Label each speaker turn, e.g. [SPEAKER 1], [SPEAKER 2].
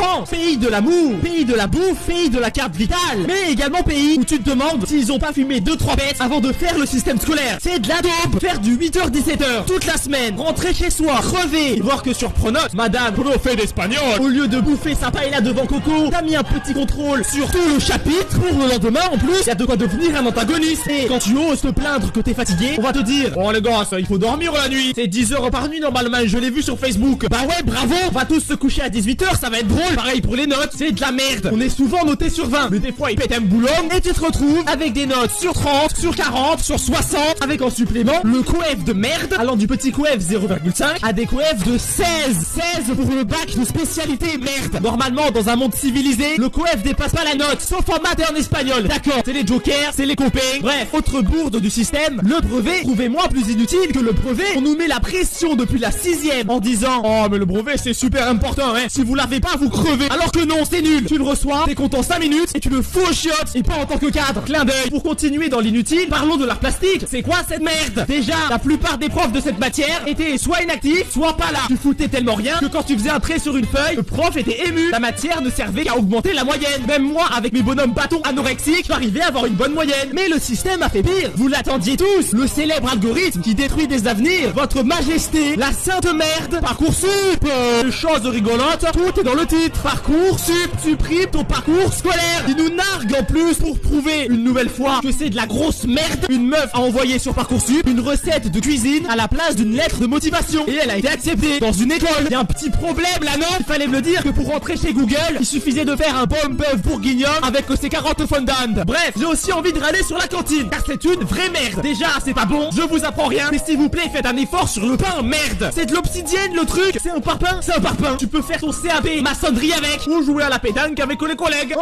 [SPEAKER 1] France, pays de l'amour, pays de la bouffe, pays de la carte vitale, mais également pays où tu te demandes s'ils ont pas fumé 2-3 bêtes avant de faire le système scolaire. C'est de la dope. Faire du 8h-17h toute la semaine, rentrer chez soi, crever, voir que sur Pronote, madame prof d'espagnol, au lieu de bouffer sa paella devant Coco, t'as mis un petit contrôle sur tout le chapitre pour le lendemain. En plus, y a de quoi devenir un antagoniste. Et quand tu oses te plaindre que t'es fatigué, on va te dire: oh les gars, ça, il faut dormir la nuit. C'est 10 heures par nuit normalement, je l'ai vu sur Facebook. Bah ouais, bravo. On va tous se coucher à 18h, ça va être drôle. Pareil pour les notes, c'est de la merde. On est souvent noté sur 20, mais des fois ils pètent un boulot et tu te retrouves avec des notes sur 30, sur 40, sur 60, avec en supplément le coef de merde, allant du petit coef 0,5 à des coefs de 16 pour le bac de spécialité merde. Normalement, dans un monde civilisé, le coef dépasse pas la note, sauf en maths et en espagnol. D'accord, c'est les jokers, c'est les copains. Bref, autre bourde du système, le brevet, trouvez-moi plus inutile que le brevet. On nous met la pression depuis la 6ème en disant: oh mais le brevet c'est super important, hein. Si vous l'avez pas, vous crevez. Alors que non, c'est nul. Tu le reçois, t'es content 5 minutes et tu le fous aux chiottes, et pas en tant que cadre. Clin d'œil. Pour continuer dans l'inutile, parlons de l'art plastique. C'est quoi cette merde? Déjà, la plupart des profs de cette matière étaient soit inactifs, soit pas là. Tu foutais tellement rien que quand tu faisais un trait sur une feuille, le prof était ému. La matière ne servait qu'à augmenter la moyenne. Même moi, avec mes bonhommes bâtons anorexiques, j'arrivais à avoir une bonne moyenne. Mais le système a fait pire. Vous l'attendiez tous. Le célèbre algorithme qui détruit des avenirs. Votre majesté, la sainte merde. Parcoursup. Chose rigolote, tout est dans le titre. Parcoursup supprime ton parcours scolaire. Il nous nargue en plus pour prouver une nouvelle fois que c'est de la grosse merde. Une meuf a envoyé sur Parcoursup une recette de cuisine à la place d'une lettre de motivation. Et elle a été acceptée dans une école. Y a un petit problème là, non? Il fallait me le dire que pour rentrer chez Google, il suffisait de faire un pomme bœuf bourguignon avec ses 40 fondant. Bref, j'ai aussi envie de râler sur la cantine, car c'est une vraie merde. Déjà, c'est pas bon, je vous apprends rien, mais s'il vous plaît, faites un effort sur le pain, merde. C'est de l'obsidienne le truc. C'est un parpaing. C'est un parpaing. Tu peux faire ton CAP maçonnerie avec, ou jouer à la pétanque avec les collègues.